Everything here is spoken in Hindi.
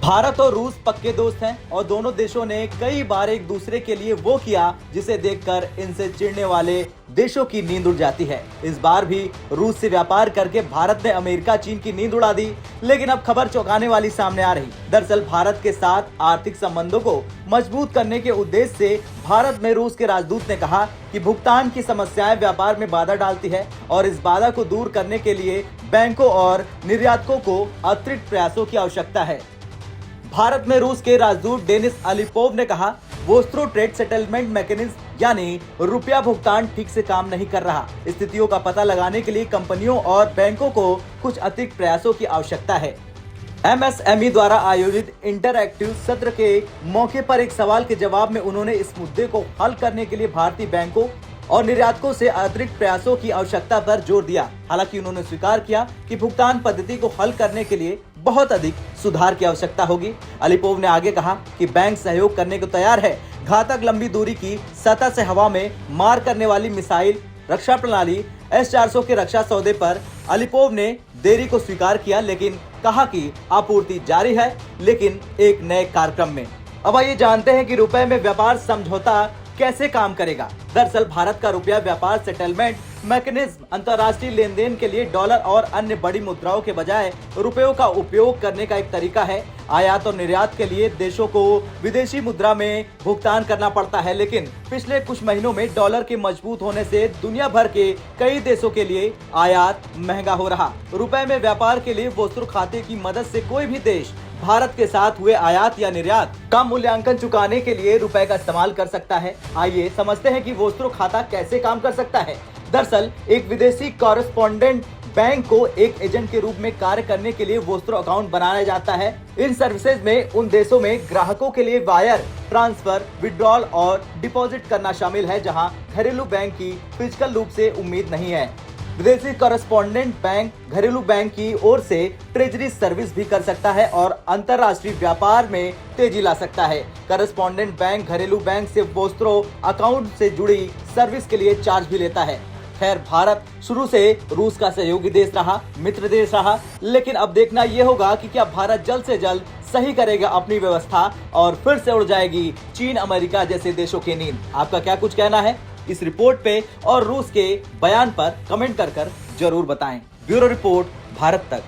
भारत और रूस पक्के दोस्त हैं और दोनों देशों ने कई बार एक दूसरे के लिए वो किया जिसे देखकर इनसे चिढ़ने वाले देशों की नींद उड़ जाती है। इस बार भी रूस से व्यापार करके भारत ने अमेरिका चीन की नींद उड़ा दी, लेकिन अब खबर चौंकाने वाली सामने आ रही। दरअसल भारत के साथ आर्थिक संबंधों को मजबूत करने के उद्देश्य से भारत में रूस के राजदूत ने कहा कि भुगतान की समस्याएं व्यापार में बाधा डालती है और इस बाधा को दूर करने के लिए बैंकों और निर्यातकों को अतिरिक्त प्रयासों की आवश्यकता है। भारत में रूस के राजदूत डेनिस अलीपोव ने कहा, वोस्त्रो ट्रेड सेटलमेंट मैकेनिज्म यानी रुपया भुगतान ठीक से काम नहीं कर रहा। स्थितियों का पता लगाने के लिए कंपनियों और बैंकों को कुछ अतिरिक्त प्रयासों की आवश्यकता है। एमएसएमई द्वारा आयोजित इंटरएक्टिव सत्र के मौके पर एक सवाल के जवाब में उन्होंने इस मुद्दे को हल करने के लिए भारतीय बैंकों और निर्यातकों से अतिरिक्त प्रयासों की आवश्यकता पर जोर दिया। हालांकि उन्होंने स्वीकार किया कि भुगतान पद्धति को हल करने के लिए बहुत अधिक सुधार की आवश्यकता होगी। अलीपोव ने आगे कहा कि बैंक सहयोग करने को तैयार है। घातक लंबी दूरी की सतह से हवा में मार करने वाली मिसाइल रक्षा प्रणाली S-400 के रक्षा सौदे पर अलीपोव ने देरी को स्वीकार किया, लेकिन कहा कि आपूर्ति जारी है, लेकिन एक नए कार्यक्रम में। अब आइए जानते हैं कि रुपए में व्यापार समझौता कैसे काम करेगा। दरअसल भारत का रुपया व्यापार सेटलमेंट मैकेनिज्म अंतर्राष्ट्रीय लेन देन के लिए डॉलर और अन्य बड़ी मुद्राओं के बजाय रुपयों का उपयोग करने का एक तरीका है। आयात और निर्यात के लिए देशों को विदेशी मुद्रा में भुगतान करना पड़ता है, लेकिन पिछले कुछ महीनों में डॉलर के मजबूत होने से दुनिया भर के कई देशों के लिए आयात महंगा हो रहा। रुपए में व्यापार के लिए वोस्त्रो खाते की मदद से कोई भी देश भारत के साथ हुए आयात या निर्यात का मूल्यांकन चुकाने के लिए रुपए का इस्तेमाल कर सकता है। आइए समझते हैं कि वोस्त्रो खाता कैसे काम कर सकता है। दरअसल एक विदेशी कॉरेस्पॉन्डेंट बैंक को एक एजेंट के रूप में कार्य करने के लिए वोस्त्रो अकाउंट बनाया जाता है। इन सर्विसेज में उन देशों में ग्राहकों के लिए वायर ट्रांसफर, विड्रॉल और डिपॉजिट करना शामिल है जहां घरेलू बैंक की फिजिकल रूप से उम्मीद नहीं है। विदेशी कॉरेस्पॉन्डेंट बैंक घरेलू बैंक की ओर से ट्रेजरी सर्विस भी कर सकता है और अंतर्राष्ट्रीय व्यापार में तेजी ला सकता है। कॉरेस्पॉन्डेंट बैंक घरेलू बैंक से वोस्त्रो अकाउंट से जुड़ी सर्विस के लिए चार्ज भी लेता है। खैर, भारत शुरू से रूस का सहयोगी देश रहा, मित्र देश रहा, लेकिन अब देखना यह होगा कि क्या भारत जल्द से जल्द सही करेगा अपनी व्यवस्था और फिर से उड़ जाएगी चीन, अमेरिका जैसे देशों की नींद। आपका क्या कुछ कहना है इस रिपोर्ट पे और रूस के बयान पर कमेंट कर जरूर बताएं। ब्यूरो रिपोर्ट, भारत तक।